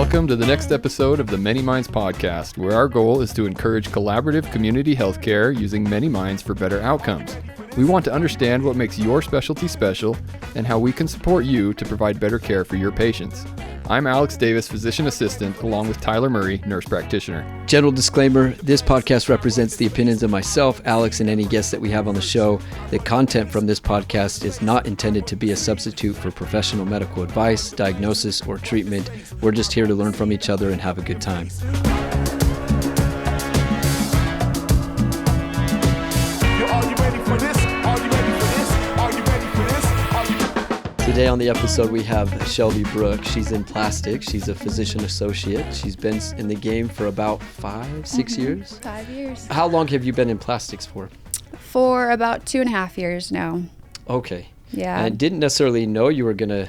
Welcome to the next episode of the Many Minds podcast, where our goal is to encourage collaborative community healthcare using many minds for better outcomes. We want to understand what makes your specialty special and how we can support you to provide better care for your patients. I'm Alex Davis, physician assistant, along with Tyler Murray, nurse practitioner. General disclaimer, this podcast represents the opinions of myself, Alex, and any guests that we have on the show. The content from this podcast is not intended to be a substitute for professional medical advice, diagnosis, or treatment. We're just here to learn from each other and have a good time. Today on the episode, we have Shelbi Brook. She's in plastics. She's a physician associate. She's been in the game for about 5-6 years. 5 years. How long have you been in plastics for? For about 2.5 years now. Okay. Yeah. And I didn't necessarily know you were going to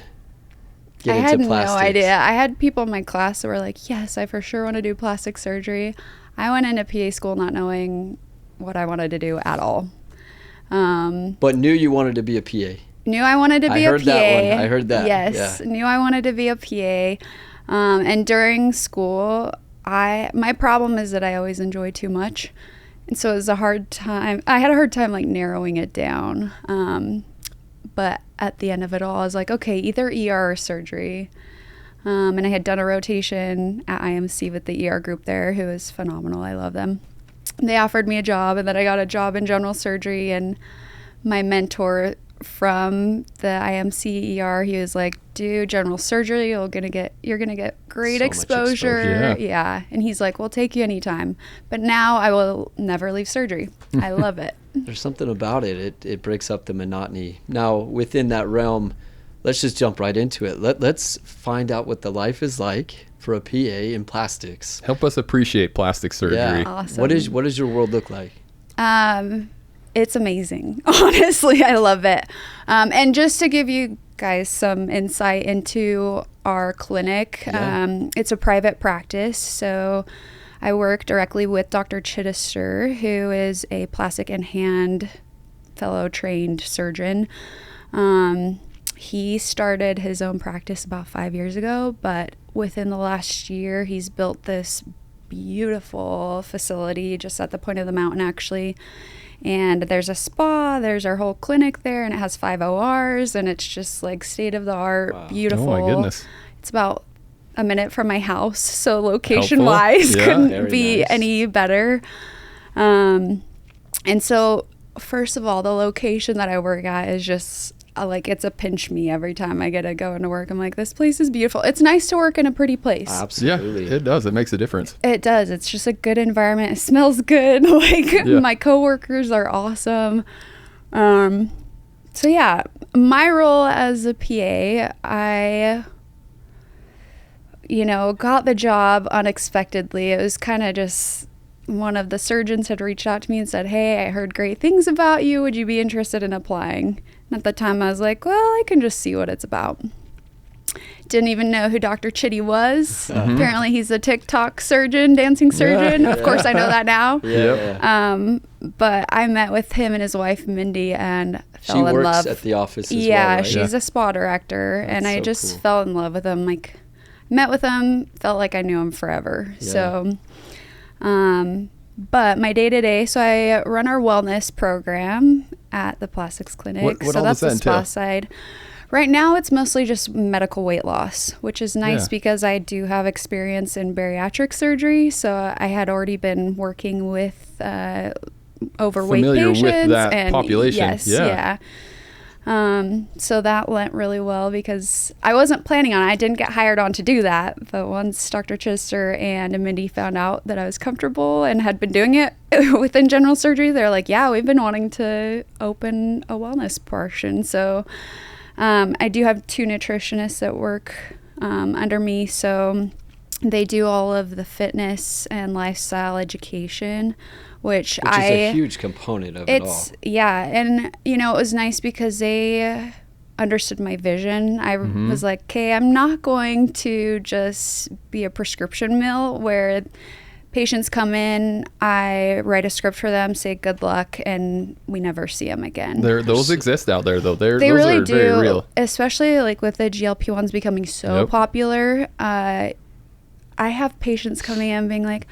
get into plastics. I had no idea. I had people in my class that were like, yes, I for sure want to do plastic surgery. I went into PA school not knowing what I wanted to do at all. But knew you wanted to be a PA. Knew I wanted to be a PA. I heard that. Yes, yeah. Knew I wanted to be a PA. And during school, my problem is that I always enjoy too much. And so it was a hard time. I had a hard time like narrowing it down. But at the end of it all, I was like, okay, either ER or surgery. And I had done a rotation at IMC with the ER group there, who was phenomenal. I love them. They offered me a job, and then I got a job in general surgery. And my mentor from the IMC ER, he was like, do general surgery, you're gonna get great exposure. Yeah. And he's like, we'll take you anytime. But now I will never leave surgery. I love it. There's something about it. It breaks up the monotony. Now, within that realm, let's just jump right into it. Let's find out what the life is like for a PA in plastics. Help us appreciate plastic surgery. Yeah. Awesome. What does your world look like? It's amazing. Honestly, I love it. And just to give you guys some insight into our clinic, it's a private practice. So I work directly with Dr. Chittister, who is a plastic and hand fellow trained surgeon. He started his own practice about 5 years ago, but within the last year, he's built this beautiful facility just at the point of the mountain, actually. And there's a spa, there's our whole clinic there, and it has 5 ORs, and it's just like state of the art, wow. Beautiful. Oh my goodness. It's about a minute from my house, so location wise couldn't be nice. Any better. And so first of all, the location that I work at is just like, it's a pinch me every time I get to go into work. I'm like, this place is beautiful. It's nice to work in a pretty place. Absolutely. Yeah, it does. It makes a difference. It does. It's just a good environment. It smells good. My coworkers are awesome. So yeah, my role as a PA, I got the job unexpectedly. It was kind of just one of the surgeons had reached out to me and said, hey, I heard great things about you. Would you be interested in applying? And at the time, I was like, well, I can just see what it's about. Didn't even know who Dr. Chitty was. Mm-hmm. Apparently, he's a TikTok surgeon, dancing surgeon. Yeah. Of course, I know that now. Yeah. But I met with him and his wife, Mindy, and fell in love. She works at the office as well, Yeah, right? she's a spa director. That's and I so just cool. fell in love with him. Like, met with him, felt like I knew him forever. Yeah. So, but my day-to-day, so I run our wellness program at the plastics clinic. What so all that's does that the spa entail? side. Right now, it's mostly just medical weight loss, which is nice because I do have experience in bariatric surgery. So I had already been working with overweight patients. Familiar with that population. Yes, yeah. So that went really well because I wasn't planning on it. I didn't get hired on to do that. But once Dr. Chester and Mindy found out that I was comfortable and had been doing it within general surgery, they're like, yeah, we've been wanting to open a wellness portion. So I do have 2 nutritionists that work under me. So they do all of the fitness and lifestyle education, which is a huge component of it all. Yeah, and it was nice because they understood my vision. I was like, okay, I'm not going to just be a prescription mill where patients come in, I write a script for them, say good luck, and we never see them again. Those exist out there, though. They those really do, very real. Especially like with the GLP-1s becoming so popular. I have patients coming in being like,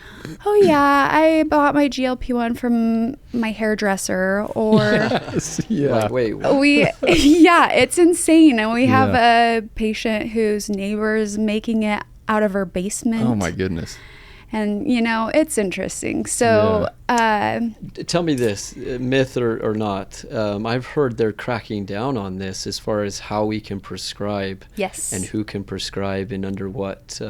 oh yeah, I bought my GLP-1 from my hairdresser, or Yes, yeah. Like, wait, what? yeah, it's insane. And we have a patient whose neighbor is making it out of her basement. Oh my goodness. And, you know, it's interesting. So, Tell me this, myth or not. I've heard they're cracking down on this as far as how we can prescribe. yes. And who can prescribe and under what.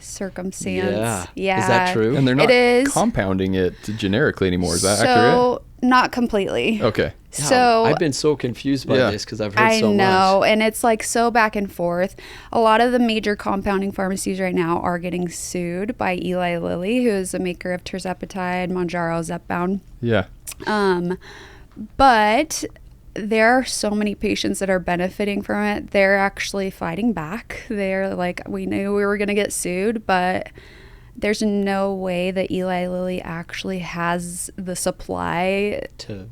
Circumstance. Yeah. Is that true? And they're not It is. compounding it generically anymore. Is that accurate? So, not completely. Okay. Yeah, So I've been so confused by this because I've heard I so know, much. and it's like so back and forth. A lot of the major compounding pharmacies right now are getting sued by Eli Lilly, who is a maker of tirzepatide, Mounjaro, Zepbound. Yeah. But there are so many patients that are benefiting from it. They're actually fighting back. They're like, we knew we were going to get sued, but there's no way that Eli Lilly actually has the supply to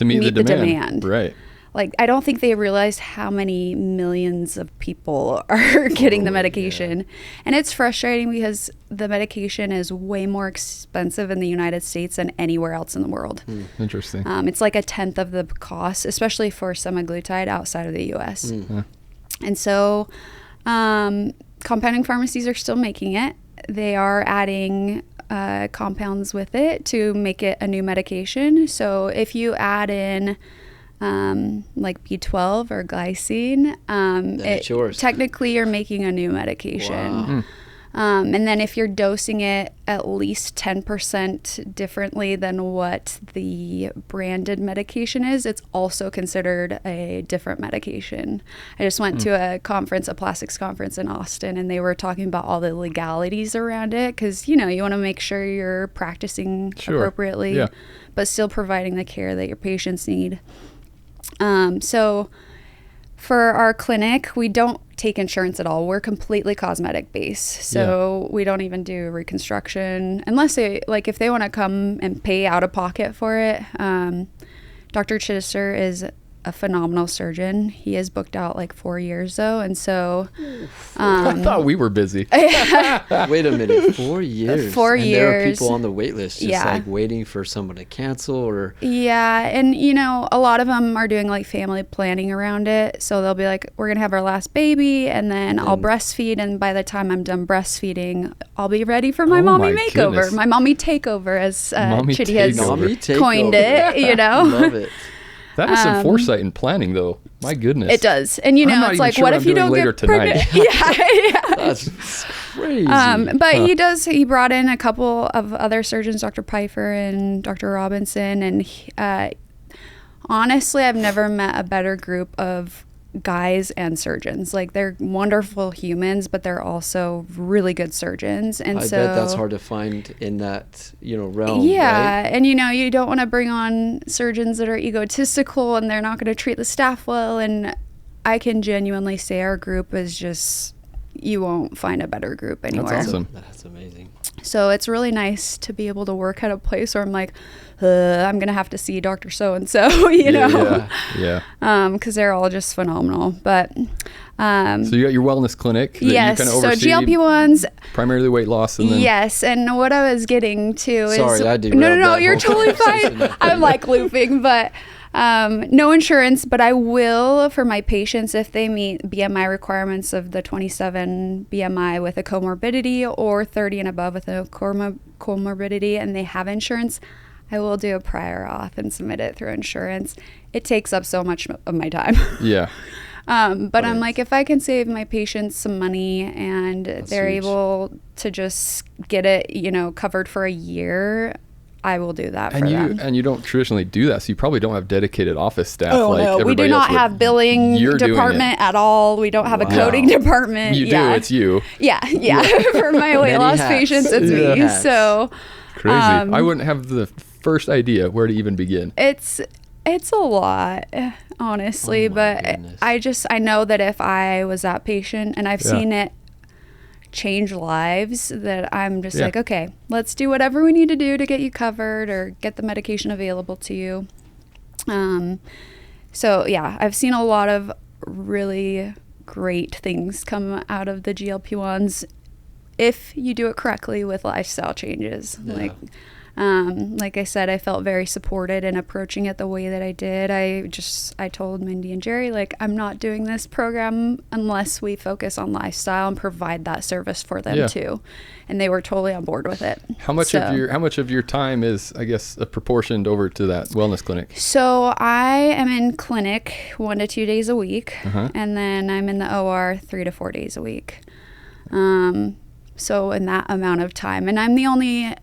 meet the demand. Right. Like, I don't think they realize how many millions of people are getting the medication. And it's frustrating because the medication is way more expensive in the United States than anywhere else in the world. Interesting. It's like 1/10 of the cost, especially for semaglutide outside of the U.S. And so compounding pharmacies are still making it. They are adding compounds with it to make it a new medication. So if you add in like B12 or glycine, That's yours. technically you're making a new medication. Wow. And then if you're dosing it at least 10% differently than what the branded medication is, it's also considered a different medication. I just went to a conference, a plastics conference in Austin, and they were talking about all the legalities around it because, you know, you want to make sure you're practicing appropriately, but still providing the care that your patients need. So for our clinic, we don't take insurance at all. We're completely cosmetic based. So we don't even do reconstruction unless they, like, if they want to come and pay out of pocket for it. Dr. Chittister is a phenomenal surgeon. He is booked out like 4 years though. And so, I thought we were busy. Wait a minute, 4 years. 4 and there are years. people on the wait list just like waiting for someone to cancel or. Yeah. And, you know, a lot of them are doing like family planning around it. So they'll be like, we're going to have our last baby and then I'll breastfeed. And by the time I'm done breastfeeding, I'll be ready for my mommy makeover, goodness. my mommy takeover, as Mommy Chitty has takeover. coined it, you know? Love it. That is some foresight and planning, though. My goodness. It does. And, you I'm know, not it's even like, sure what I'm if you doing don't later get tonight. pregnant? That's crazy. But he brought in a couple of other surgeons, Dr. Pfeiffer and Dr. Robinson. And honestly, I've never met a better group of guys and surgeons. Like, they're wonderful humans, but they're also really good surgeons. And I so bet that's hard to find in that, realm. yeah, right? and you don't want to bring on surgeons that are egotistical and they're not going to treat the staff well. And I can genuinely say our group is just, you won't find a better group anywhere. That's awesome. That's amazing. So it's really nice to be able to work at a place where I'm like, I'm going to have to see Dr. So-and-so, you know? Yeah. Because they're all just phenomenal. But So you got your wellness clinic that yes, you kind of so oversee. GLP-1s. Primarily weight loss. And then Yes, and what I was getting to is... Sorry, I derailed No, that you're whole totally conversation. fine. I'm like looping, but no insurance, but I will for my patients if they meet BMI requirements of the 27 BMI with a comorbidity or 30 and above with a comorbidity and they have insurance, I will do a prior auth and submit it through insurance. It takes up so much of my time. Yeah. But I'm like, if I can save my patients some money and they're huge. able to just get it, covered for a year, I will do that for them. And you don't traditionally do that, so you probably don't have dedicated office staff. Oh, like no, we everybody do else not would. have billing You're doing department it. at all. We don't have a coding department. You do, it's you. Yeah. For my weight Many loss hats. patients, it's Yeah. me. Hats. So Crazy. I wouldn't have the first idea where to even begin. it's a lot, honestly, Oh my but goodness. I know that if I was that patient and I've seen it change lives, that I'm just like, okay, let's do whatever we need to do to get you covered or get the medication available to you. So yeah, I've seen a lot of really great things come out of the GLP-1s if you do it correctly with lifestyle changes. Yeah. Like I said, I felt very supported in approaching it the way that I did. I told Mindy and Jerry, like, I'm not doing this program unless we focus on lifestyle and provide that service for them too. And they were totally on board with it. How much of your time is, I guess, proportioned over to that wellness clinic? So I am in clinic 1 to 2 days a week, and then I'm in the OR 3 to 4 days a week. So in that amount of time, and I'm the only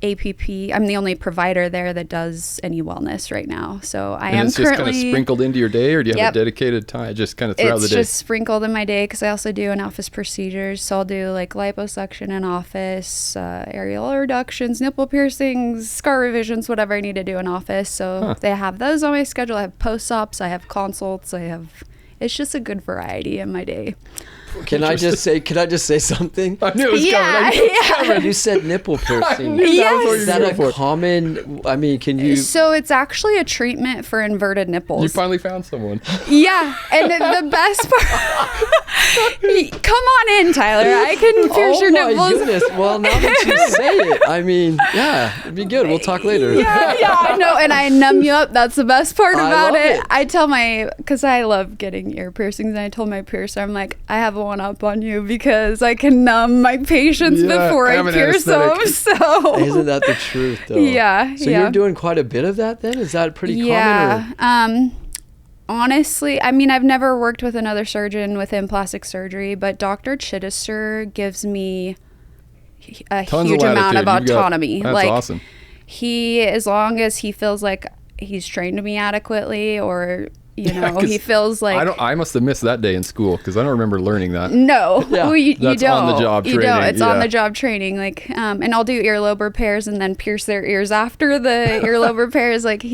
I'm the only provider there that does any wellness right now. So I am currently... And it's just kind of sprinkled into your day, or do you have a dedicated time just kind of throughout the day? It's just sprinkled in my day because I also do in-office procedures. So I'll do like liposuction in office, areola reductions, nipple piercings, scar revisions, whatever I need to do in office. So they have those on my schedule. I have post-ops, I have consults, it's just a good variety in my day. Can I just say something? I knew it was coming. You said nipple piercing. Yes. Is that a common, I mean, can you... So it's actually a treatment for inverted nipples. You finally found someone. Yeah. And the best part... Come on in, Tyler. I can pierce your nipples. Oh my goodness. Well, now that you say it, I mean, yeah, it'd be good. We'll talk later. Yeah, I know. And I numb you up. That's the best part about it. it. I tell because I love getting ear piercings, and I told my piercer, I'm like, I have one up on you because I can numb my patients before I pierce them. So isn't that the truth, though? Yeah. So you're doing quite a bit of that then? Is that pretty common? Or? Honestly, I mean, I've never worked with another surgeon within plastic surgery, but Dr. Chittister gives me a huge amount of autonomy. That's awesome. He, as long as he feels like he's trained me adequately, or he feels like... I must have missed that day in school because I don't remember learning that. No, you don't. On-the-job training. You don't. It's on-the-job training. Like, and I'll do earlobe repairs and then pierce their ears after the earlobe repairs. Like,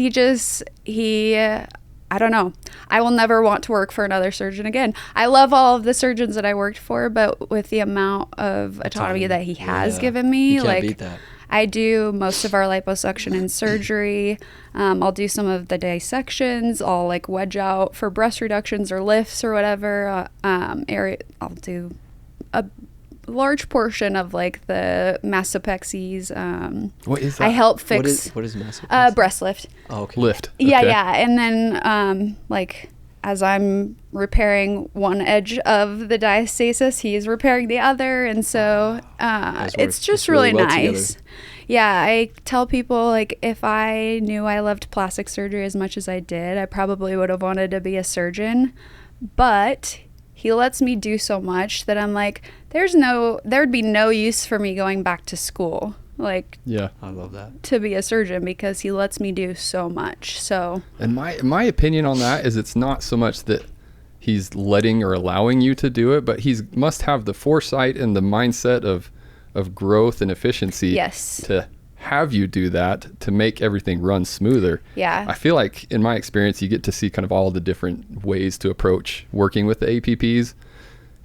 I don't know. I will never want to work for another surgeon again. I love all of the surgeons that I worked for, but with the amount of autonomy that he has given me, you can't beat that. I do most of our liposuction in surgery. I'll do some of the dissections. I'll like wedge out for breast reductions or lifts or whatever. I'll do a large portion of like the mastopexies. What is that? I help fix. What is mastopexy? Breast lift. Oh, okay. Lift. Yeah. And then like as I'm repairing one edge of the diastasis, he's repairing the other. And so it's just really nice. Together. Yeah, I tell people, like, if I knew I loved plastic surgery as much as I did, I probably would have wanted to be a surgeon. But he lets me do so much that I'm like, there'd be no use for me going back to school. Like, yeah, I love that, to be a surgeon, because he lets me do so much. So, and my opinion on that is it's not so much that he's letting or allowing you to do it, but he must have the foresight and the mindset of growth and efficiency to have you do that, to make everything run smoother. Yeah. I feel like in my experience, you get to see kind of all the different ways to approach working with the APPs.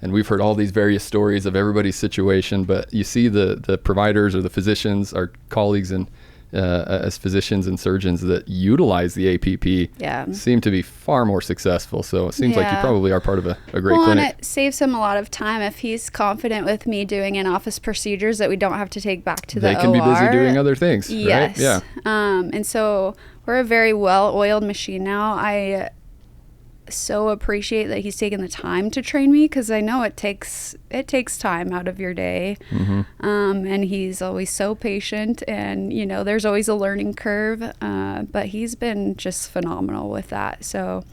And we've heard all these various stories of everybody's situation, but you see the providers or the physicians, our colleagues and as physicians and surgeons that utilize the APP seem to be far more successful. So it seems like you probably are part of a great clinic. And it saves him a lot of time if he's confident with me doing in-office procedures that we don't have to take back to the OR. They can be busy doing other things, yes. right? Yeah. And so we're a very well-oiled machine now. I so appreciate that he's taken the time to train me, because I know it takes time out of your day. And he's always so patient, and there's always a learning curve, but he's been just phenomenal with that. So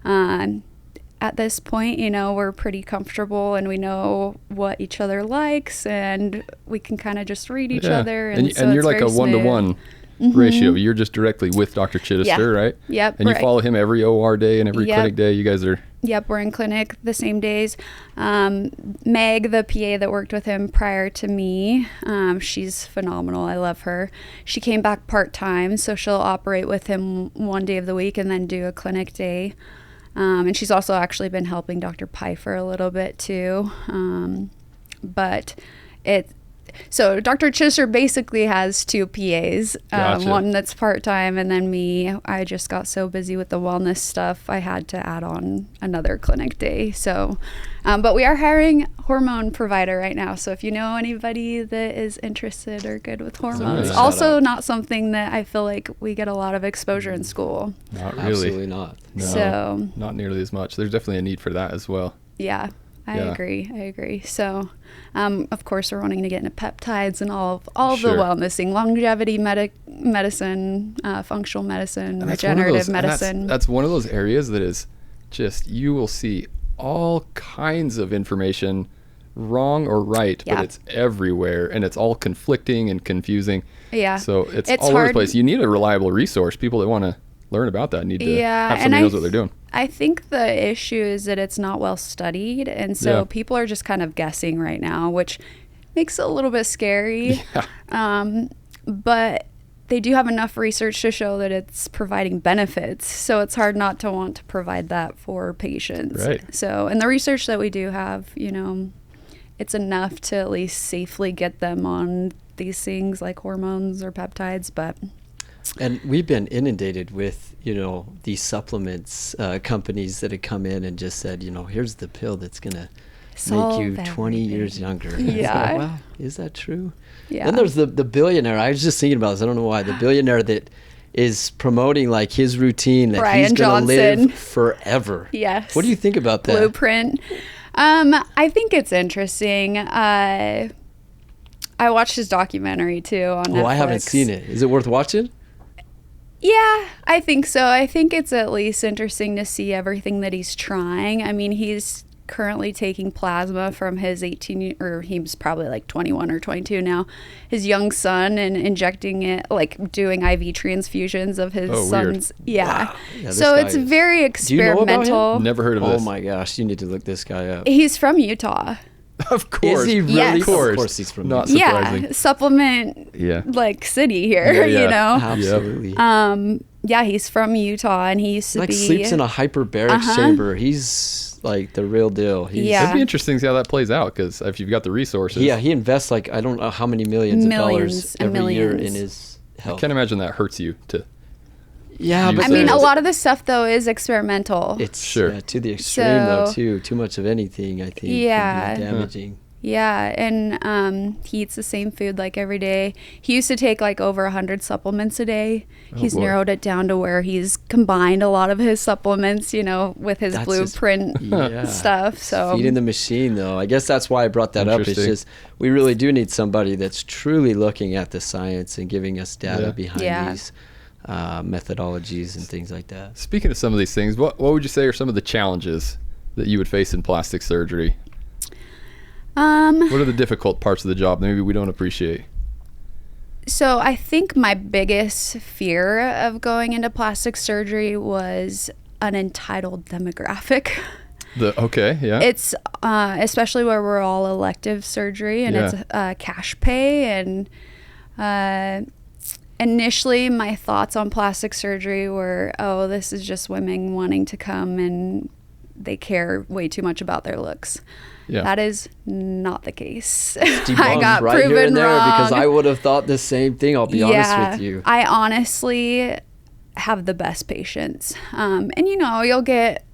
at this point, we're pretty comfortable, and we know what each other likes, and we can kind of just read each other, and you're like a one-to-one ratio. You're just directly with Dr. Chittister, right? Yep. And you follow him every OR day and every clinic day. You guys are... Yep, we're in clinic the same days. Meg, the PA that worked with him prior to me, she's phenomenal. I love her. She came back part-time, so she'll operate with him one day of the week and then do a clinic day. And she's also actually been helping Dr. Pfeiffer a little bit too. But So Dr. Chisser basically has 2 PAs, Gotcha. one that's part-time, and then me. I just got so busy with the wellness stuff, I had to add on another clinic day. So, but we are hiring hormone provider right now. So if you know anybody that is interested or good with hormones, Shout also not something that I feel like we get a lot of exposure in school. Not really. Absolutely not. No, So- not nearly as much. There's definitely a need for that as well. Yeah. I Yeah. agree. So, of course, we're wanting to get into peptides and all of Sure. the wellnessing, longevity medicine, functional medicine, And that's one of regenerative those- and medicine. That's one of those areas that is just, you will see all kinds of information, wrong or right, Yeah. but it's everywhere, and it's all conflicting and confusing. Yeah. So it's It's all over the hard- place. You need a reliable resource. People that want to learn about that need to Yeah, have and somebody I who knows what they're doing. I think the issue is that it's not well studied, and so Yeah. people are just kind of guessing right now, which makes it a little bit scary. Yeah. But they do have enough research to show that it's providing benefits, so it's hard not to want to provide that for patients. Right. So, and the research that we do have, it's enough to at least safely get them on these things like hormones or peptides, but And we've been inundated with, these supplements companies that have come in and just said, here's the pill that's going to make you 20 years younger. And it's Yeah. like, wow, is that true? yeah. Then there's the billionaire. I was just thinking about this. I don't know why. The billionaire that is promoting like his routine that he's Brian going to Johnson. live forever. Yes. What do you think about that? Blueprint. I think it's interesting. I watched his documentary too on Netflix. Oh, I haven't seen it. Is it worth watching? Yeah, I think so. I think it's at least interesting to see everything that he's trying. I mean, he's currently taking plasma from his he's probably like 21 or 22 now, his young son, and injecting it, like doing IV transfusions of his Oh, weird. son's. Yeah. Wow. Yeah, this So guy it's is- very Do you know about him? experimental. Never heard of Oh this. my gosh, you need to look this guy up. He's from Utah. Of course. Is he really? Yes. Of course. Of course he's from Not Utah. surprising. Yeah, supplement Yeah. like city here, Yeah, yeah. you know. Absolutely. Yeah, he's from Utah, and he used to Like be sleeps in a hyperbaric chamber. He's like the real deal. He's, Yeah. It'd be interesting to see how that plays out, because if you've got the resources. Yeah, he invests like I don't know how many millions of dollars and every year millions. in his health. I can't imagine that hurts you to. Yeah, You but I mean, said- a lot of this stuff though is experimental. it's Sure. to the extreme though So- too. Too much of anything, I think, Yeah. can be damaging. Yeah, and he eats the same food like every day. He used to take like over 100 supplements a day. He's boy. narrowed it down to where he's combined a lot of his supplements, with his That's just- blueprint Yeah. stuff. So Feeding the machine, though. I guess that's why I brought that up. It's Interesting. just we really do need somebody that's truly looking at the science and giving us data Yeah. behind Yeah. these methodologies and things like that. Speaking of some of these things, what would you say are some of the challenges that you would face in plastic surgery? What are the difficult parts of the job that maybe we don't appreciate? So I think my biggest fear of going into plastic surgery was an entitled demographic. Okay, yeah. It's especially where we're all elective surgery and Yeah. it's cash pay. And initially my thoughts on plastic surgery were, oh, this is just women wanting to come and they care way too much about their looks. Yeah. That is not the case. Debunked I got right proven here and there wrong. because I would have thought the same thing. I'll be honest with you. I honestly have the best patience. And you'll get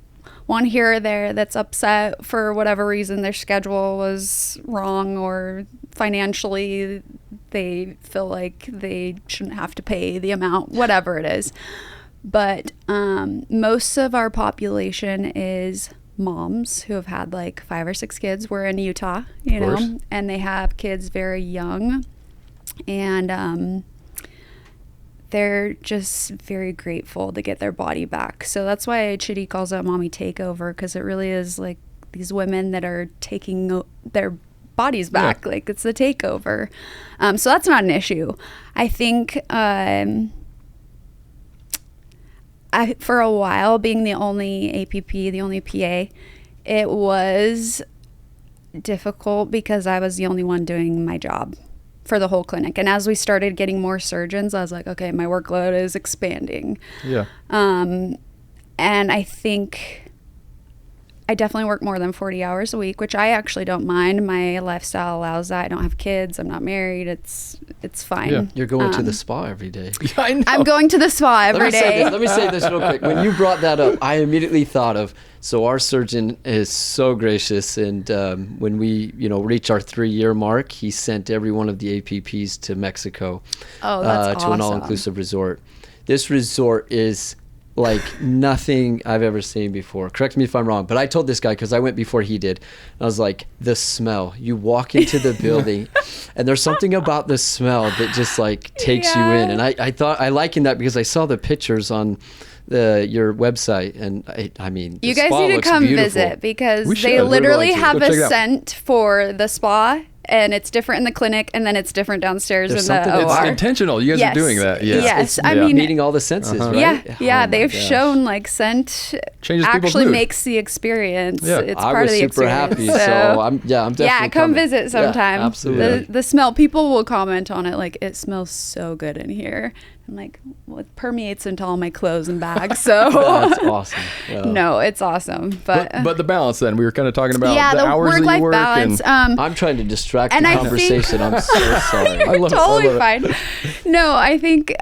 one here or there that's upset for whatever reason their schedule was wrong, or financially they feel like they shouldn't have to pay the amount, whatever it is. But most of our population is moms who have had like 5 or 6 kids. We're in Utah, course. and they have kids very young, and they're just very grateful to get their body back. So that's why Chitty calls it mommy takeover, because it really is like these women that are taking their bodies back. Yeah. Like it's the takeover. So that's not an issue. I think for a while, being the only APP, the only PA, it was difficult because I was the only one doing my job for the whole clinic. And as we started getting more surgeons, I was like, okay, my workload is expanding. Yeah. And I think I definitely work more than 40 hours a week, which I actually don't mind. My lifestyle allows that. I don't have kids. I'm not married. It's fine. Yeah. You're going to the spa every day. Yeah, I know. I'm going to the spa every day. Let me say this real quick. When you brought that up, I immediately thought of, so our surgeon is so gracious, and when we, reach our 3-year mark, he sent every one of the APPs to Mexico. Oh, that's to an awesome. all-inclusive resort. This resort is like nothing I've ever seen before. Correct me if I'm wrong, but I told this guy, because I went before he did, I was like, the smell. You walk into the building and there's something about the smell that just like takes you in. And I thought I likened that because I saw the pictures on your website, and I mean, you guys need to come visit, because they literally have a scent for the spa, and it's different in the clinic, and then it's different downstairs in the OR. It's intentional. You guys are doing that. Yeah. Yes. I mean, meeting all the senses, right? Yeah. Oh They've shown like scent changes actually mood. Makes the experience. Yeah. It's part of the experience. Happy, so I'm definitely come coming. visit sometime. Yeah, absolutely. The smell, people will comment on it like, it smells so good in here. I'm like, well, it permeates into all my clothes and bags. So that's awesome. Yeah. No, it's awesome. But the balance, then we were kind of talking about the hours that work-life you work. balance. I'm trying to distract the conversation. I'm so sorry. I love totally it. Fine. No, I think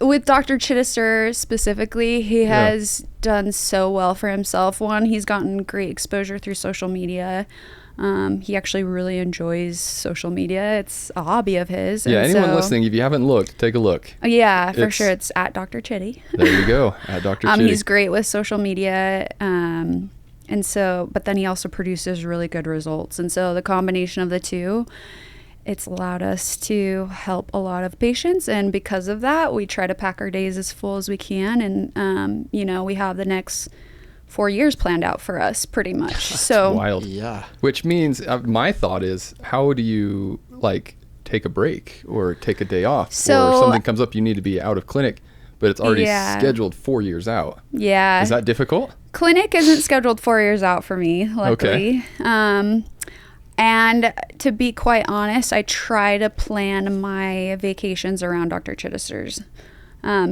with Dr. Chittister specifically, he has done so well for himself. One, he's gotten great exposure through social media. He actually really enjoys social media. It's a hobby of his. Yeah, anyone listening, if you haven't looked, take a look. Yeah, for sure. It's at Dr. Chitty. There you go, at Dr. Chitty. He's great with social media. And so, but then he also produces really good results. And so the combination of the two, it's allowed us to help a lot of patients. And because of that, we try to pack our days as full as we can. And, we have the next 4 years planned out for us pretty much. That's so wild. Yeah. Which means my thought is, how do you take a break or take a day off, or something comes up, you need to be out of clinic, but it's already scheduled 4 years out? Yeah. Is that difficult? Clinic isn't scheduled 4 years out for me, luckily. Okay. And to be quite honest, I try to plan my vacations around Dr. Chittister's.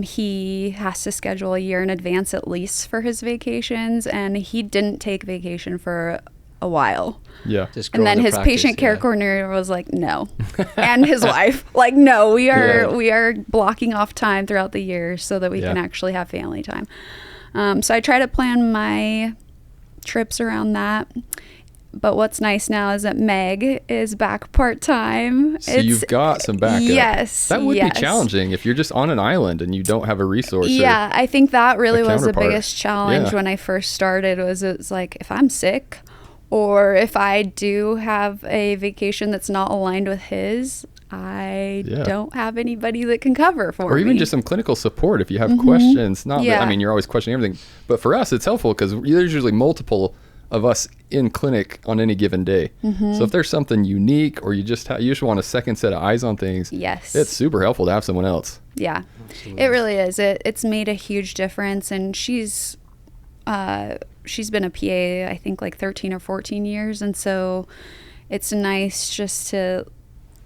He has to schedule a year in advance at least for his vacations, and he didn't take vacation for a while. Yeah. And then his patient care coordinator was like, no. And his wife, like, no, we are blocking off time throughout the year so that we can actually have family time. So I try to plan my trips around that. But what's nice now is that Meg is back part-time. So you've got some backup. Yes. That would be challenging if you're just on an island and you don't have a resource. Yeah, I think that really was the biggest challenge when I first started. It's like, if I'm sick or if I do have a vacation that's not aligned with his, I don't have anybody that can cover for me. Or even just some clinical support if you have questions. You're always questioning everything. But for us, it's helpful because there's usually multiple of us in clinic on any given day. So if there's something unique, or you just want a second set of eyes on things, it's super helpful to have someone else. Yeah. Absolutely. It really is. It's made a huge difference, and she's been a PA I think like 13 or 14 years, and so it's nice just to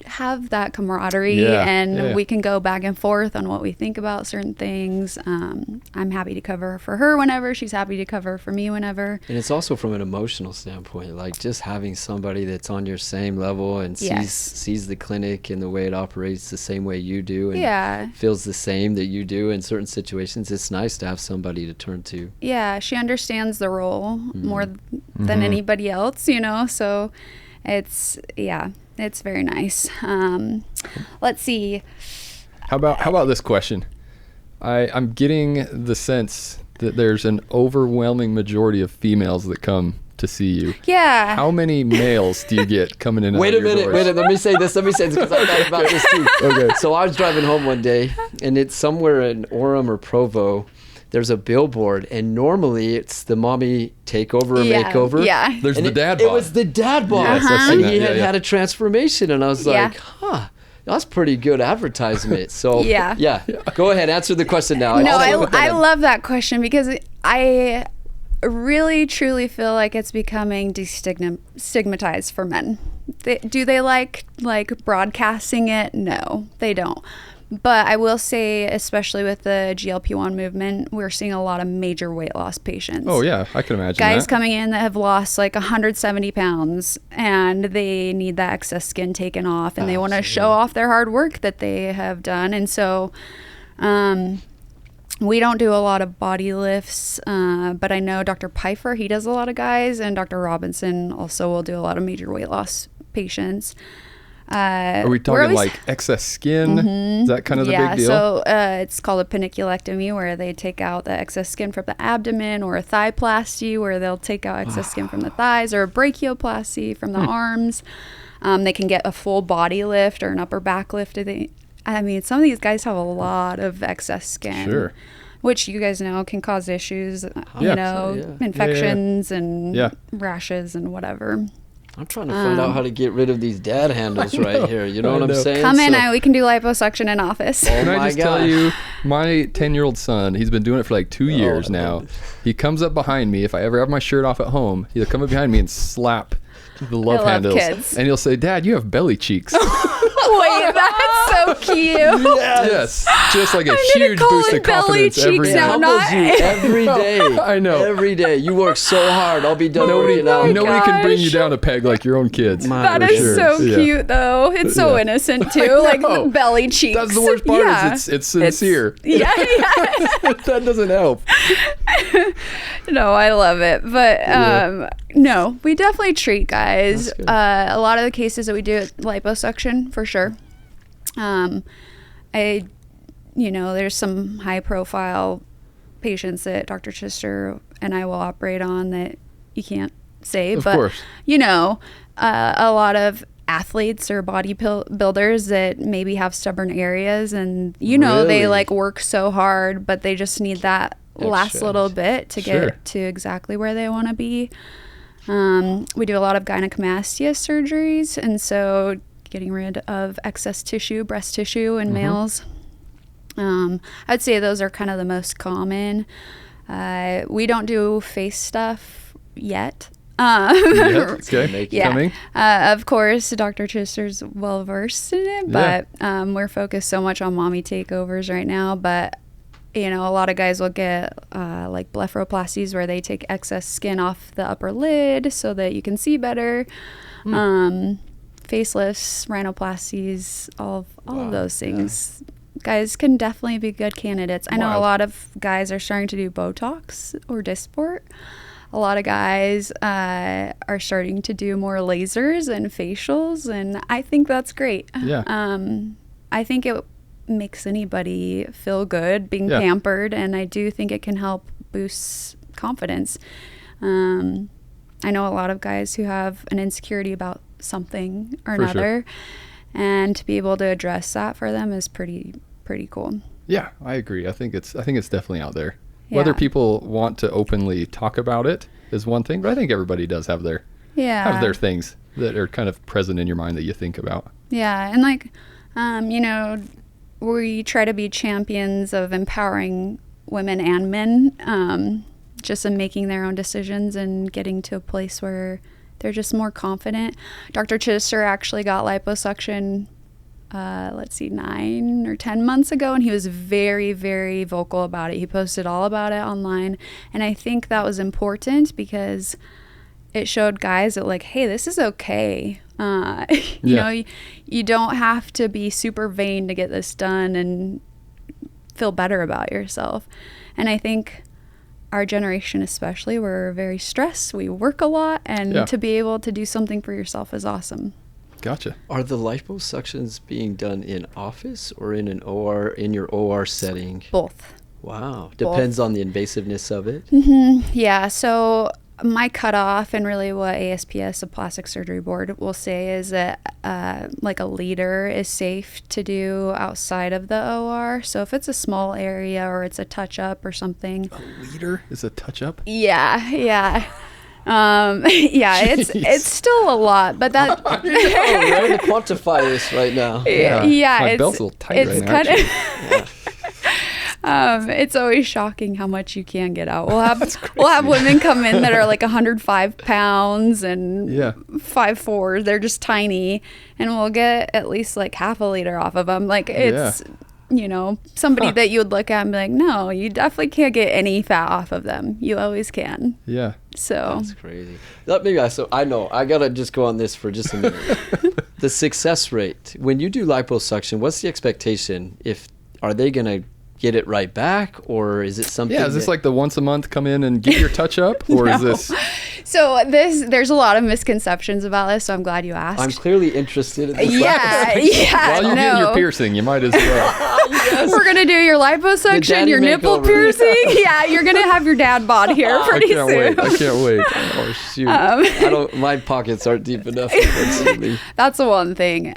have that camaraderie and we can go back and forth on what we think about certain things. I'm happy to cover for her whenever, she's happy to cover for me whenever. And it's also from an emotional standpoint, like just having somebody that's on your same level and sees the clinic and the way it operates the same way you do, and feels the same that you do in certain situations. It's nice to have somebody to turn to. Yeah, she understands the role more than anybody else, so it's very nice. Let's see. How about this question? I'm getting the sense that there's an overwhelming majority of females that come to see you. Yeah. How many males do you get coming in? Wait a minute. Let me say this because I thought about this too. Okay. So I was driving home one day, and it's somewhere in Orem or Provo. There's a billboard, and normally it's the mommy takeover or makeover. Yeah. There's the dad bod. It was the dad bod. And he had a transformation, and I was like, that's pretty good advertisement. So go ahead, answer the question now. No, I love that question because I really truly feel like it's becoming destigmatized for men. Do they like broadcasting it? No, they don't. But I will say, especially with the GLP-1 movement, we're seeing a lot of major weight loss patients. Oh yeah, I can imagine Guys that. coming in that have lost like 170 pounds and they need that excess skin taken off, and they want to show off their hard work that they have done. And so we don't do a lot of body lifts, but I know Dr. Pfeiffer, he does a lot of guys, and Dr. Robinson also will do a lot of major weight loss patients. Are we talking like excess skin? Is that kind of the big deal? So it's called a paniculectomy, where they take out the excess skin from the abdomen, or a thigh-plasty, where they'll take out excess skin from the thighs, or a brachioplasty from the arms. They can get a full body lift or an upper back lift. I mean, some of these guys have a lot of excess skin. Sure. Which you guys know can cause issues, Yeah. infections and rashes and whatever. I'm trying to find out how to get rid of these dad handles right here. You know what I'm saying? Come in, we can do liposuction in office. Can I just tell you, my 10-year-old son, he's been doing it for like 2 years now. He comes up behind me. If I ever have my shirt off at home, he'll come up behind me and slap the love handles. Kids. And he'll say, "Dad, you have belly cheeks." Wait, that's so cute. Yes. Just like a huge boost of confidence every day. It humbles you every day. I know. Every day. You work so hard. I'll be done Nobody can bring you gosh. down a peg like your own kids. That for is sure. so Yeah. cute, though. It's so innocent, too. Like the belly cheeks. That's the worst part is it's sincere. Yeah. That doesn't help. No, I love it. But no, we definitely treat guys. A lot of the cases that we do liposuction, for sure. There's some high profile patients that Dr. Chister and I will operate on that you can't say, Of but course. a lot of athletes or bodybuilders that maybe have stubborn areas, and they Really? like work so hard, but they just need that last little bit to get to exactly where they want to be. We do a lot of gynecomastia surgeries, and so getting rid of excess tissue, breast tissue in males. I'd say those are kind of the most common. We don't do face stuff yet. Okay. Coming. Of course, Dr. Chister's well versed in it, but we're focused so much on mommy takeovers right now. But a lot of guys will get like blepharoplasties, where they take excess skin off the upper lid so that you can see better. Facelifts, rhinoplasties, all of those things. Guys can definitely be good candidates. I know a lot of guys are starting to do Botox or Dysport. A lot of guys are starting to do more lasers and facials, and I think that's great. Yeah. I think it makes anybody feel good being pampered, and I do think it can help boost confidence. I know a lot of guys who have an insecurity about something or another, and to be able to address that for them is pretty cool. Yeah, I agree. I think it's definitely out there. Whether people want to openly talk about it is one thing, but I think everybody does have their things that are kind of present in your mind that you think about. Yeah, and like we try to be champions of empowering women and men, just in making their own decisions and getting to a place where they're just more confident. Dr. Chister actually got liposuction 9 or 10 months ago, and he was very, very vocal about it. He posted all about it online, and I think that was important because it showed guys that, like, hey, this is okay. You don't have to be super vain to get this done and feel better about yourself. And I think our generation especially, we're very stressed, we work a lot, and to be able to do something for yourself is awesome. Gotcha. Are the liposuctions being done in office or in an OR, in your OR setting? Both. Wow. Depends on the invasiveness of it? Yeah, so my cutoff, and really what ASPS, a plastic surgery board, will say is that like a leader is safe to do outside of the OR. So if it's a small area or it's a touch-up or something. A leader is a touch-up? Yeah. It's still a lot, but that I'm ready to quantify this right now. My belt's a little tight right now. Kind of it's always shocking how much you can get out. We'll have women come in that are like 105 pounds and 5'4". They're just tiny, and we'll get at least like half a liter off of them. Like it's somebody that you would look at and be like, no, you definitely can't get any fat off of them. You always can. Yeah. So that's crazy. I know. I gotta just go on this for just a minute. The success rate when you do liposuction, what's the expectation? Are they gonna get it right back, or is it something? Yeah, is this like the once a month come in and get your touch up, or No. is this? So there's a lot of misconceptions about this, so I'm glad you asked. I'm clearly interested in this. Yeah, While you're getting your piercing, you might as well. Yes. We're gonna do your liposuction, daddy your nipple makeover. piercing. Yeah, you're gonna have your dad bod here pretty I soon. can't wait. Oh shoot! My pockets aren't deep enough, unfortunately. That's the one thing.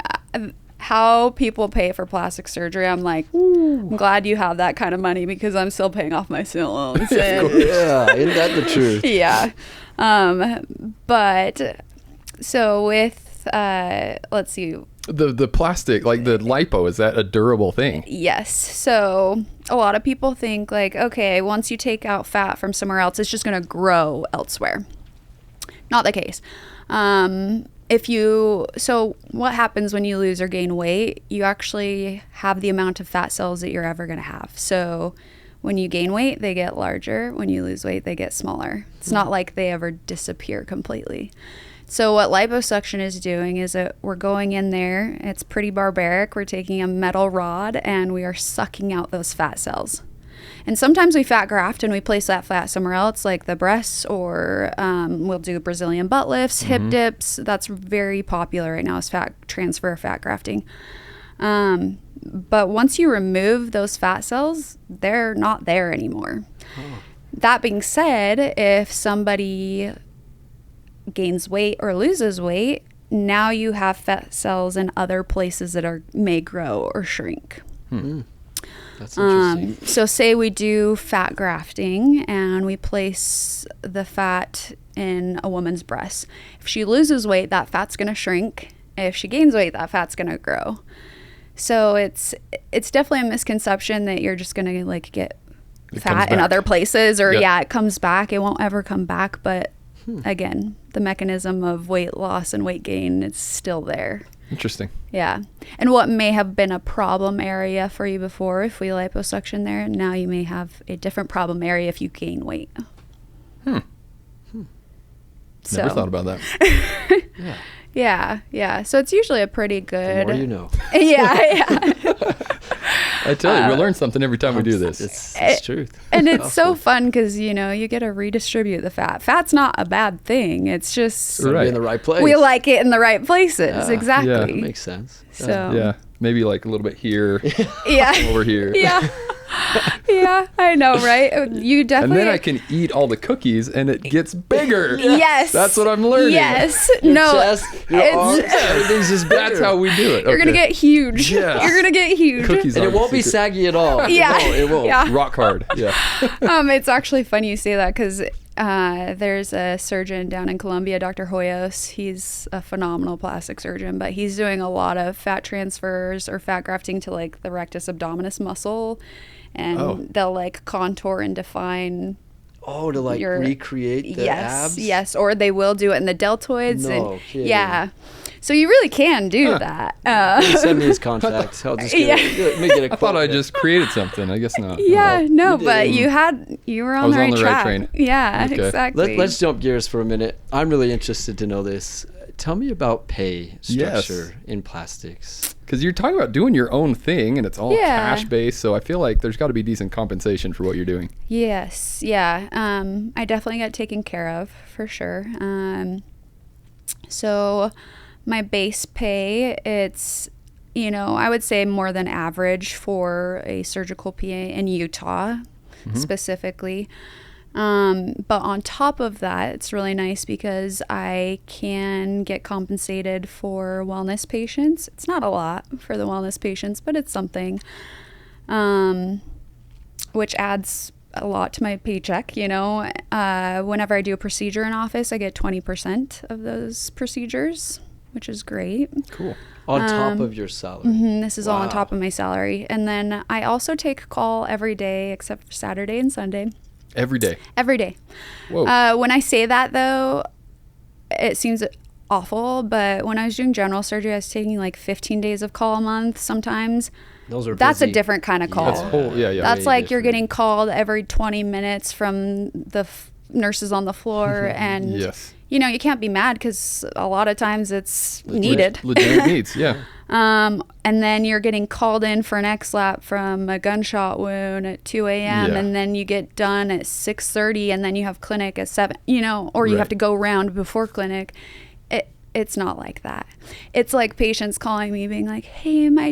How people pay for plastic surgery, I'm like, I'm glad you have that kind of money because I'm still paying off my student loans. Yeah, isn't that the truth? Yeah. But so with, let's see. The plastic, like the lipo, is that a durable thing? Yes. So a lot of people think like, okay, once you take out fat from somewhere else, it's just going to grow elsewhere. Not the case. So what happens when you lose or gain weight? You actually have the amount of fat cells that you're ever going to have. So when you gain weight, they get larger. When you lose weight, they get smaller. It's not like they ever disappear completely. So what liposuction is doing is that we're going in there. It's pretty barbaric. We're taking a metal rod and we are sucking out those fat cells. And sometimes we fat graft and we place that fat somewhere else, like the breasts, or we'll do Brazilian butt lifts, hip dips. That's very popular right now, is fat transfer, fat grafting. But once you remove those fat cells, they're not there anymore. Oh. That being said, if somebody gains weight or loses weight, now you have fat cells in other places that may grow or shrink. That's interesting. So say we do fat grafting and we place the fat in a woman's breast. If she loses weight, that fat's going to shrink. If she gains weight, that fat's going to grow. So it's definitely a misconception that you're just going to like get fat in other places, or it comes back. It won't ever come back. But again, the mechanism of weight loss and weight gain is still there. Interesting. Yeah. And what may have been a problem area for you before, if we liposuction there, now you may have a different problem area if you gain weight. So. Never thought about that. Yeah. So it's usually a pretty good. The more you know. Yeah. I tell you, we learn something every time we do this. It's truth. And it's so fun because, you get to redistribute the fat. Fat's not a bad thing. It's just Be in the right place. we like it in the right places. Yeah. Exactly. Yeah. That makes sense. So maybe like a little bit here, yeah. over here. Yeah. Yeah, I know, right? You definitely. And then I can eat all the cookies and it gets bigger. Yes. That's what I'm learning. Yes. Your No. chest, your arms, everything's just bigger. That's how we do it. You're going to get huge. Yeah. You're going to get huge. Cookies And it aren't won't be secret. saggy at all. Yeah. No, it won't. Yeah. Rock hard. Yeah. It's actually funny you say that because there's a surgeon down in Colombia, Dr. Hoyos. He's a phenomenal plastic surgeon, but he's doing a lot of fat transfers or fat grafting to like the rectus abdominis muscle. And they'll like contour and define. Oh, to like recreate the abs? Yes, or they will do it in the deltoids. No kidding. Yeah. So you really can do that. Send me his contacts. I'll just get a I thought I just created something. I guess not. Yeah, no, You did. but you were on the right track. train. Yeah, Okay. exactly. Let's jump gears for a minute. I'm really interested to know this. Tell me about pay structure in plastics. Because you're talking about doing your own thing and it's all Yeah. cash based. So I feel like there's got to be decent compensation for what you're doing. Yes, yeah. I definitely get taken care of for sure. So my base pay, it's, I would say more than average for a surgical PA in Utah specifically. But on top of that, it's really nice because I can get compensated for wellness patients. It's not a lot for the wellness patients, but it's something, which adds a lot to my paycheck. Whenever I do a procedure in office, I get 20% of those procedures, which is great. Cool. On top of your salary. This is all on top of my salary. And then I also take call every day except for Saturday and Sunday. Every day. Every day. Whoa. When I say that, though, it seems awful, but when I was doing general surgery, I was taking like 15 days of call a month sometimes. That's a different kind of call. That's like you're getting called every 20 minutes from the nurses on the floor, and you know, you can't be mad because a lot of times it's needed. Legitimate needs, yeah. And then you're getting called in for an X-lap from a gunshot wound at 2 a.m. and then you get done at 6:30 and then you have clinic at 7, you know, or you have to go round before clinic. It's not like that. It's like patients calling me being like, hey, my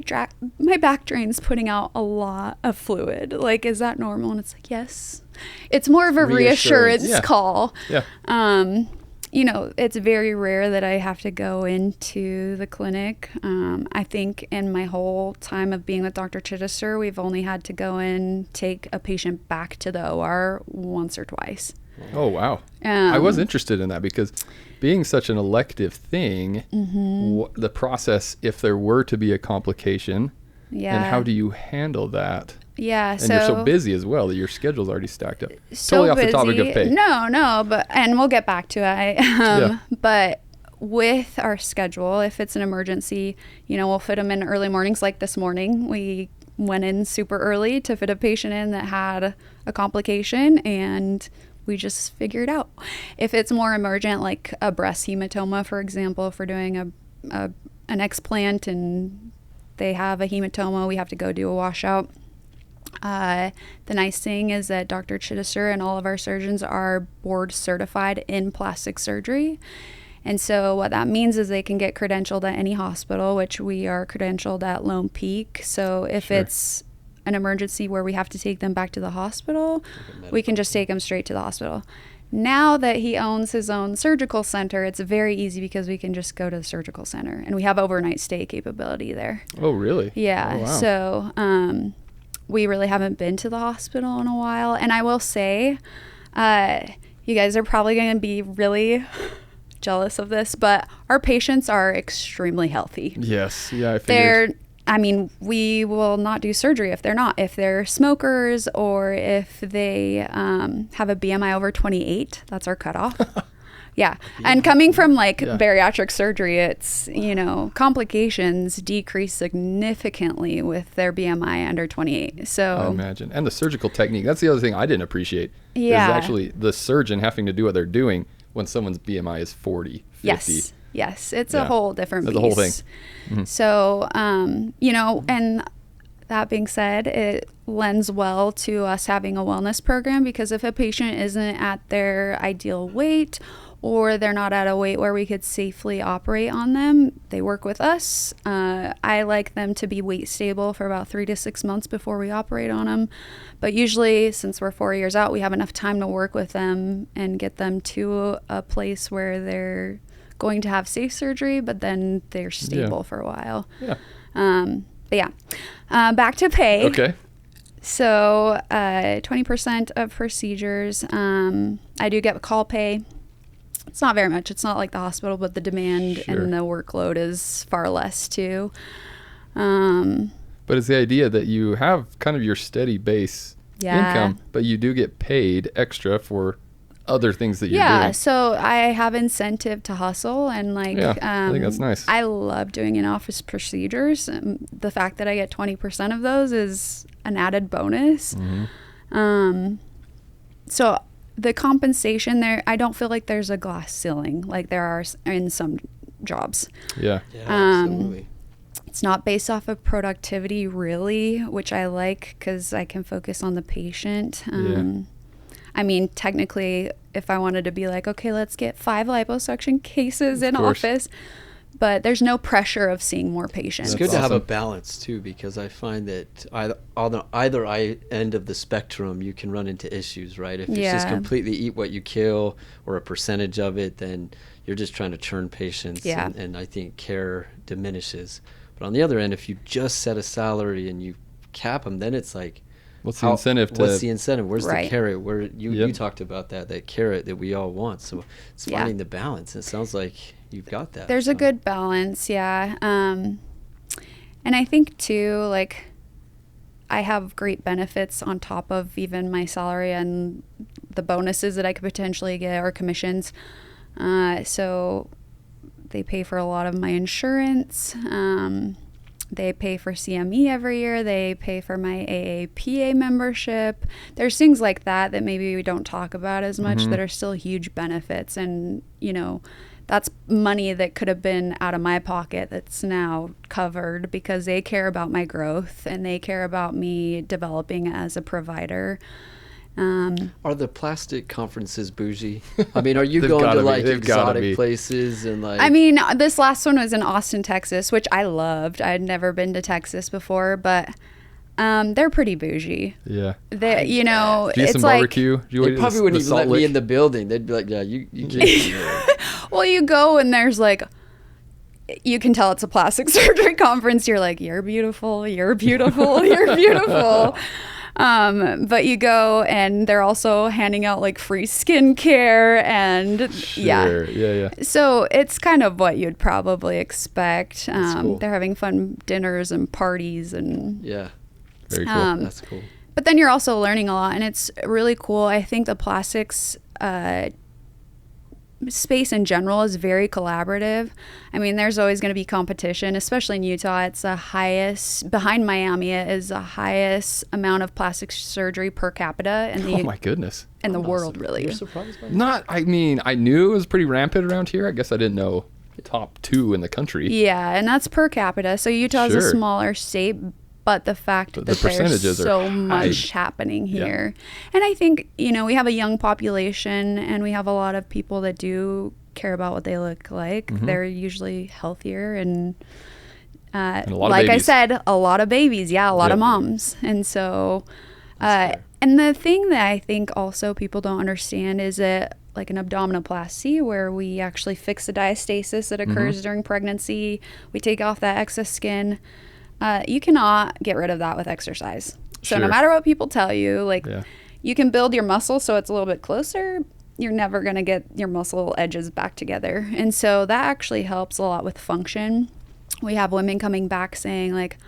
back drain's putting out a lot of fluid. Like, is that normal? And it's like, yes. It's more of a reassurance call. Yeah. You know, it's very rare that I have to go into the clinic. I think in my whole time of being with Dr. Chittister, we've only had to go in, take a patient back to the OR once or twice. Oh, wow. I was interested in that because being such an elective thing, the process, if there were to be a complication, and how do you handle that? Yeah, and you're so busy as well that your schedule's already stacked up. Totally off the topic of pay. No, and we'll get back to it. But with our schedule, if it's an emergency, you know, we'll fit them in early mornings. Like this morning, we went in super early to fit a patient in that had a complication, and we just figure it out. If it's more emergent, like a breast hematoma, for example, if we're doing an explant and they have a hematoma, we have to go do a washout. The nice thing is that Dr. Chittister and all of our surgeons are board certified in plastic surgery. And so what that means is they can get credentialed at any hospital, which we are credentialed at Lone Peak. So if it's an emergency where we have to take them back to the hospital, we can just take them straight to the hospital. Now that he owns his own surgical center, it's very easy because we can just go to the surgical center, and we have overnight stay capability there. Oh, really? Yeah. Oh, wow. So we really haven't been to the hospital in a while. And I will say, you guys are probably going to be really jealous of this, but our patients are extremely healthy. Yes. Yeah, I figured. We will not do surgery if they're not. If they're smokers or if they have a BMI over 28, that's our cutoff. Yeah. And coming from bariatric surgery, it's, you know, complications decrease significantly with their BMI under 28. So I imagine. And the surgical technique, that's the other thing I didn't appreciate. Yeah. Is actually the surgeon having to do what they're doing when someone's BMI is 40, 50. Yes, it's a whole different beast. The whole thing. Mm-hmm. So, you know, and that being said, it lends well to us having a wellness program, because if a patient isn't at their ideal weight or they're not at a weight where we could safely operate on them, they work with us. I like them to be weight stable for about 3 to 6 months before we operate on them. But usually, since we're 4 years out, we have enough time to work with them and get them to a place where they're going to have safe surgery, but then they're stable for a while. Back to pay. Okay. So 20% of procedures, I do get call pay. It's not very much. It's not like the hospital, but the demand and the workload is far less too. But it's the idea that you have kind of your steady base income, but you do get paid extra for other things that you're doing. Yeah, so I have incentive to hustle, and I think that's nice. I love doing in-office procedures. The fact that I get 20% of those is an added bonus. Mm-hmm. So the compensation there, I don't feel like there's a glass ceiling like there are in some jobs. Yeah, absolutely. It's not based off of productivity really, which I like because I can focus on the patient. I mean, technically, if I wanted to be like, okay, let's get 5 liposuction cases in office, but there's no pressure of seeing more patients. It's good to have a balance too, because I find that on either end of the spectrum, you can run into issues, right? If it's just completely eat what you kill or a percentage of it, then you're just trying to churn patients, and I think care diminishes. But on the other end, if you just set a salary and you cap them, then it's like, What's the incentive? Where's the carrot? Where you talked about that carrot that we all want. So it's finding the balance. It sounds like you've got that. There's a good balance, and I think too, like, I have great benefits on top of even my salary and the bonuses that I could potentially get or commissions. So They pay for a lot of my insurance. They pay for CME every year. They pay for my AAPA membership. There's things like that maybe we don't talk about as much that are still huge benefits. And, you know, that's money that could have been out of my pocket that's now covered because they care about my growth and they care about me developing as a provider. Are the plastic conferences bougie? I mean, are you going to like exotic places and like? I mean, this last one was in Austin, Texas, which I loved. I had never been to Texas before, but they're pretty bougie. Yeah. They, you know, it's some like barbecue. They probably wouldn't even let me in the building. They'd be like, "Yeah, you can't." Well, you go and there's like, you can tell it's a plastic surgery conference. You're like, "You're beautiful. You're beautiful. You're beautiful." But you go and they're also handing out like free skincare and yeah. So it's kind of what you'd probably expect. Cool. They're having fun dinners and parties and very cool. That's cool. But then you're also learning a lot and it's really cool. I think the plastics space in general is very collaborative. I mean, there's always going to be competition, especially in Utah. It's the highest, behind Miami, it is the highest amount of plastic surgery per capita in the oh my goodness. In the world, really. You're surprised by that? Not, I mean, I knew it was pretty rampant around here. I guess I didn't know top 2 in the country. Yeah, and that's per capita. So Utah's a smaller state, but the fact that there's so much happening here. And I think, you know, we have a young population and we have a lot of people that do care about what they look like. They're usually healthier and a lot like of babies. I said, a lot of babies. Yeah, a lot of moms. And so, and the thing that I think also people don't understand is that like an abdominoplasty where we actually fix the diastasis that occurs during pregnancy. We take off that excess skin. You cannot get rid of that with exercise. So no matter what people tell you, like you can build your muscle so it's a little bit closer. You're never going to get your muscle edges back together. And so that actually helps a lot with function. We have women coming back saying like,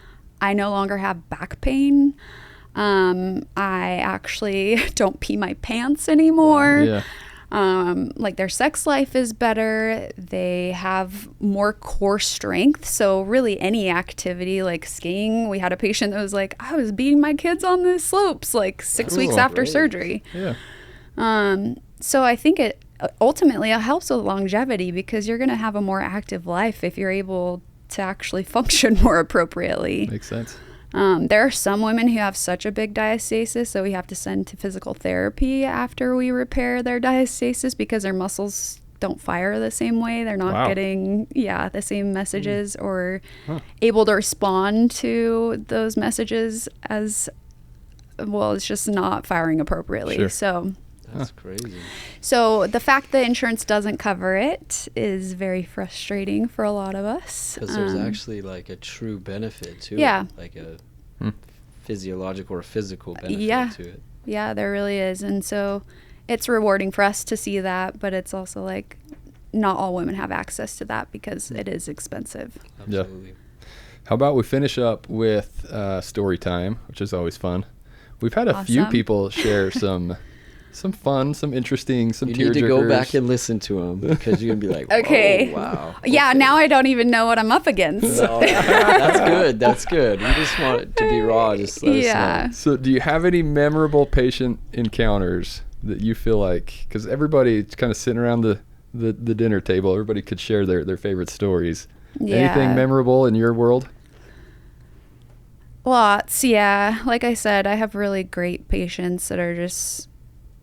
I no longer have back pain. I actually don't pee my pants anymore. Yeah. Like their sex life is better. They have more core strength. So really any activity like skiing, we had a patient that was like, I was beating my kids on the slopes like 6 weeks after surgery. Yeah. So I think it ultimately helps with longevity because you're going to have a more active life if you're able to actually function more appropriately. Makes sense. There are some women who have such a big diastasis, so we have to send to physical therapy after we repair their diastasis because their muscles don't fire the same way. They're not getting, the same messages or able to respond to those messages as well. It's just not firing appropriately. So that's crazy. So the fact that insurance doesn't cover it is very frustrating for a lot of us. Because there's actually like a true benefit to it. Like a physiological or physical benefit to it. Yeah, there really is. And so it's rewarding for us to see that, but it's also like not all women have access to that because it is expensive. Absolutely. Yeah. How about we finish up with story time, which is always fun. We've had a few people share some fun, some interesting, some tearjerkers. You need to go back and listen to them because you're going to be like, okay. Oh, wow. Yeah, now I don't even know what I'm up against. No, that's good. That's good. We just want it to be raw. Just let us know. So do you have any memorable patient encounters that you feel like, because everybody's kind of sitting around the dinner table, everybody could share their favorite stories. Yeah. Anything memorable in your world? Lots, yeah. Like I said, I have really great patients that are just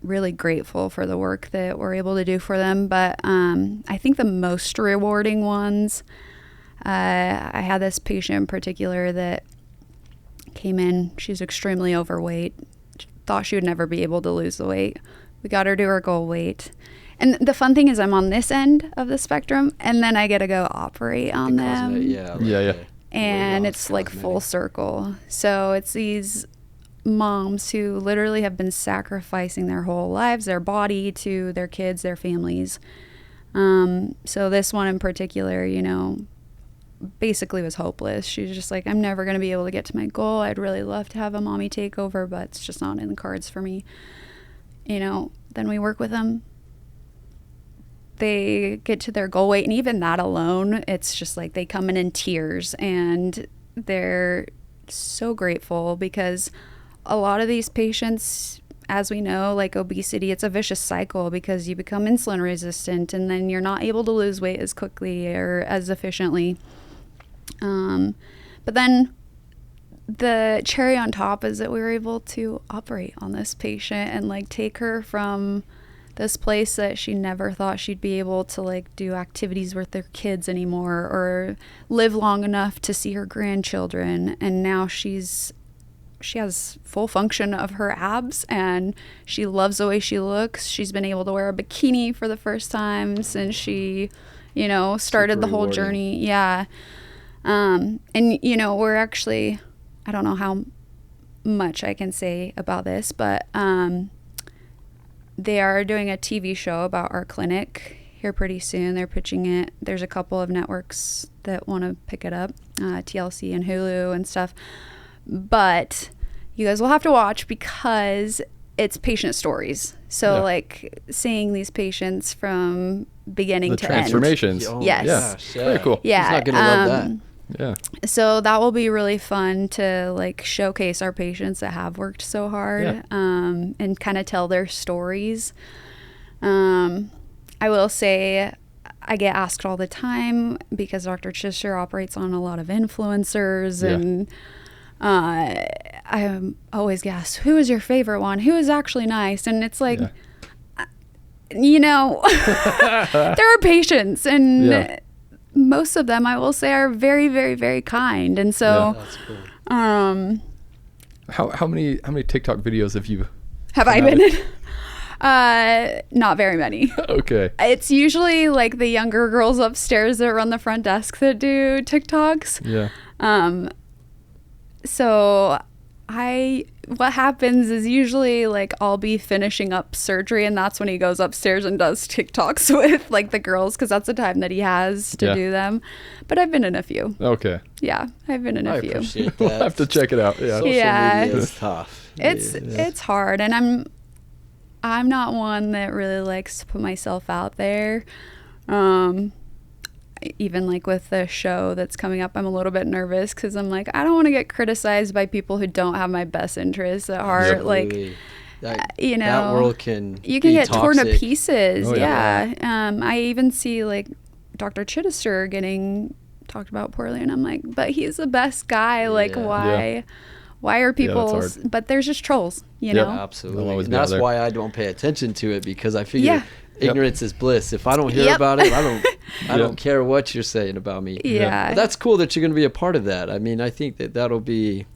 really grateful for the work that we're able to do for them. But I think the most rewarding ones, I had this patient in particular that came in. She's extremely overweight. Thought she would never be able to lose the weight. We got her to her goal weight. And the fun thing is I'm on this end of the spectrum, and then I get to go operate on them. And it's like full circle. So it's these moms who literally have been sacrificing their whole lives, their body, to their kids, their families. So this one in particular, you know, basically was hopeless. She was just like, I'm never going to be able to get to my goal. I'd really love to have a mommy takeover, but it's just not in the cards for me. You know, then we work with them. they get to their goal weight, and even that alone, it's just like they come in tears, and they're so grateful, because a lot of these patients, as we know, like obesity, it's a vicious cycle, because you become insulin resistant, and then you're not able to lose weight as quickly or as efficiently. But then the cherry on top is that we were able to operate on this patient and like take her from this place that she never thought she'd be able to like do activities with their kids anymore, or live long enough to see her grandchildren. And now she has full function of her abs, and she loves the way she looks. She's been able to wear a bikini for the first time since she, started the whole journey. Yeah. And we're actually, I don't know how much I can say about this, but they are doing a TV show about our clinic here pretty soon. They're pitching it. There's a couple of networks that want to pick it up, TLC and Hulu and stuff. But you guys will have to watch, because it's patient stories. So like seeing these patients from beginning to end. The transformations. Yes. Yeah. Very cool. Yeah. He's not going to love that. Yeah. So that will be really fun to like showcase our patients that have worked so hard, and kind of tell their stories. I will say I get asked all the time, because Dr. Chister operates on a lot of influencers, and I always get asked, who is your favorite one? Who is actually nice? And it's like, there are patients, and most of them, I will say, are very, very, very kind. And so, that's cool. How many TikTok videos have I been in? Not very many. Okay. It's usually like the younger girls upstairs that run the front desk that do TikToks. Yeah. So what happens is usually like I'll be finishing up surgery, and that's when he goes upstairs and does TikToks with like the girls, because that's the time that he has to do them. But I've been in a few. Okay. Yeah, I've been in a few. I appreciate that. We'll have to check it out. Yeah. Social media is tough. It's hard, and I'm not one that really likes to put myself out there. Even like with the show that's coming up, I'm a little bit nervous, because I'm like, I don't want to get criticized by people who don't have my best interests at heart. Absolutely. Like, that world can get toxic. torn to pieces. Oh, yeah. I even see like Dr. Chittester getting talked about poorly, and I'm like, but he's the best guy. Like, why are people? But there's just trolls, you know. Absolutely. And that's why I don't pay attention to it, because I figure ignorance is bliss. If I don't hear about it, I don't care what you're saying about me. Yeah. But that's cool that you're going to be a part of that. I mean, I think that'll be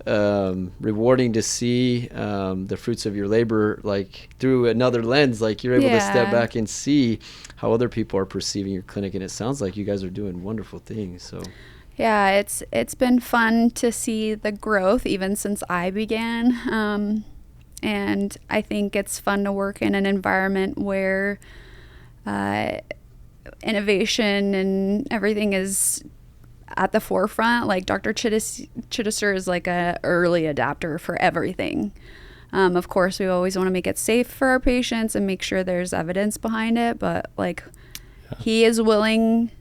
rewarding to see the fruits of your labor, like through another lens. Like you're able to step back and see how other people are perceiving your clinic, and it sounds like you guys are doing wonderful things. So yeah, it's been fun to see the growth even since I began. And I think it's fun to work in an environment where innovation and everything is at the forefront. Like Dr. Chittester is like a early adapter for everything. Of course, we always want to make it safe for our patients and make sure there's evidence behind it. But like he is willing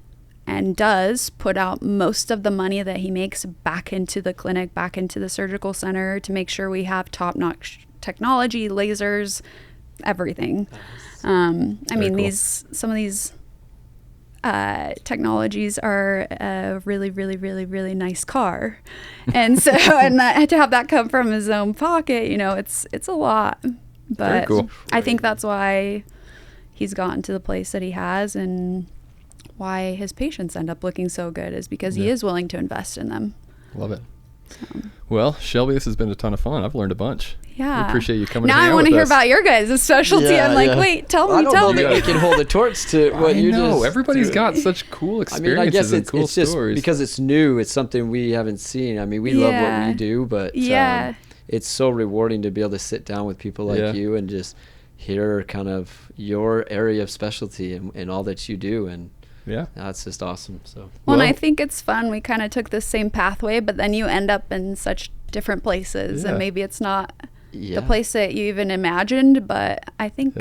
and does put out most of the money that he makes back into the clinic, back into the surgical center, to make sure we have top-notch technology, lasers, everything. Some of these technologies are a really, really, really, really nice car, and so and to have that come from his own pocket, it's a lot. But cool. I think that's why he's gotten to the place that he has, and why his patients end up looking so good is because he is willing to invest in them. Love it. Well, Shelby, this has been a ton of fun. I've learned a bunch. Yeah. We appreciate you coming. Now I want to hear about your guys' specialty. Yeah, I'm like, wait, tell me. I don't know that we can hold the torch to what you just. Everybody's got such cool experiences. I mean, I guess and cool it's just stories. because it's new. It's something we haven't seen. I mean, we love what we do, but it's so rewarding to be able to sit down with people like you and just hear kind of your area of specialty and all that you do, and that's just awesome. So and I think it's fun. We kind of took the same pathway, but then you end up in such different places, and maybe it's not the place that you even imagined. But I think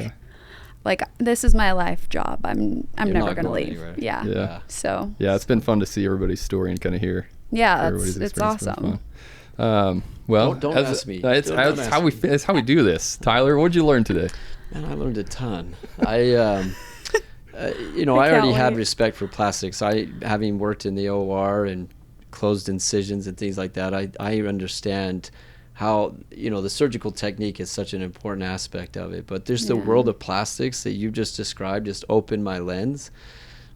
like, this is my life job. I'm You're never not going to going leave. anywhere. Yeah. Yeah. So Yeah, it's been fun to see everybody's story and kind of hear. yeah, everybody's it's experience. It's been awesome. fun. Well, Don't ask me. It's Don't ask how we me. it's how we do this. Tyler, what'd you learn today? Man, I learned a ton. I I can't already had wait. respect for plastics. Having worked in the OR and closed incisions and things like that, I understand how, the surgical technique is such an important aspect of it. But there's the Yeah. world of plastics that you just described, just opened my lens.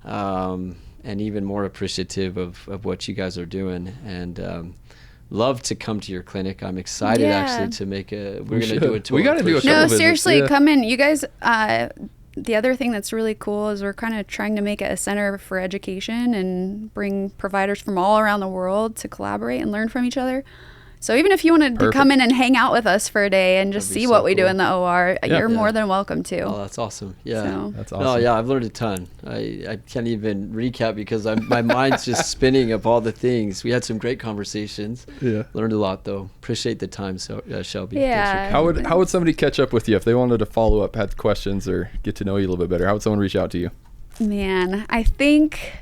And even more appreciative of what you guys are doing, and love to come to your clinic. I'm excited actually to make we're going to do a tour. We gotta do a for couple No, visits, seriously, yeah. come in. You guys, the other thing that's really cool is we're kind of trying to make it a center for education and bring providers from all around the world to collaborate and learn from each other. So even if you wanted to come in and hang out with us for a day and just That'd be see so what we do cool. in the OR, you're Yeah. more than welcome to. Oh, that's awesome. Yeah. So- That's No, awesome. yeah, I've learned a ton. I can't even recap because my mind's just spinning of all the things. We had some great conversations. Yeah. Learned a lot, though. Appreciate the time, Shelby. Yeah. How would somebody catch up with you if they wanted to follow up, had questions, or get to know you a little bit better? How would someone reach out to you? Man, I think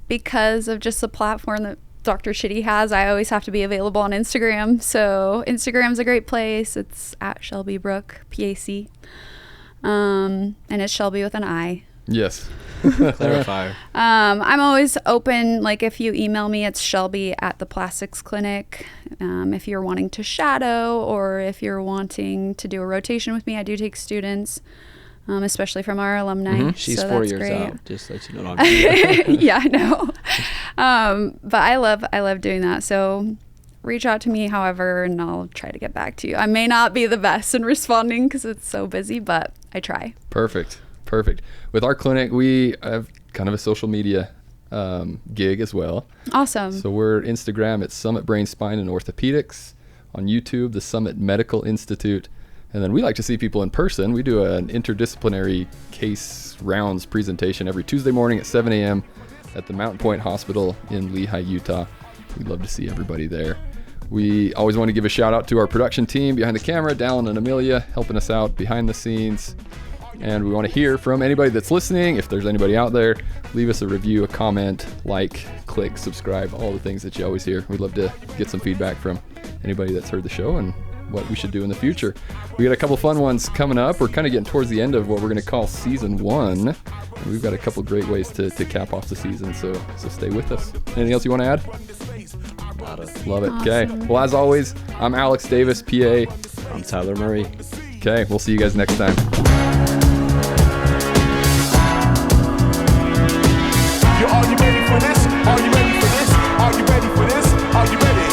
because of just the platform that Dr. Shitty has, I always have to be available on Instagram. So Instagram's a great place. It's at Shelbi Brook, PAC. And it's Shelby with an I. Yes. Clarifier. I'm always open. Like, if you email me, it's Shelby at the Plastics Clinic. If you're wanting to shadow or if you're wanting to do a rotation with me, I do take students, especially from our alumni. She's so 4 that's years great. out. Just let you know. No, I'm kidding. Yeah, I know. But I love doing that. So reach out to me, however, and I'll try to get back to you. I may not be the best in responding because it's so busy, but I try. Perfect. With our clinic, we have kind of a social media gig as well. Awesome. So we're Instagram at Summit Brain, Spine, and Orthopedics. On YouTube, the Summit Medical Institute. And then we like to see people in person. We do an interdisciplinary case rounds presentation every Tuesday morning at 7 a.m. at the Mountain Point Hospital in Lehi, Utah. We'd love to see everybody there. We always want to give a shout out to our production team behind the camera, Dallin and Amelia, helping us out behind the scenes. And we want to hear from anybody that's listening. If there's anybody out there, leave us a review, a comment, like, click, subscribe, all the things that you always hear. We'd love to get some feedback from anybody that's heard the show and what we should do in the future. We got a couple fun ones coming up. We're kind of getting towards the end of what we're going to call season 1. And we've got a couple great ways to cap off the season, so stay with us. Anything else you want to add? Love it. Okay. Awesome. Well, as always, I'm Alex Davis, PA. I'm Tyler Murray. Okay. We'll see you guys next time. Are you ready for this? Are you ready for this? Are you ready for this? Are you ready?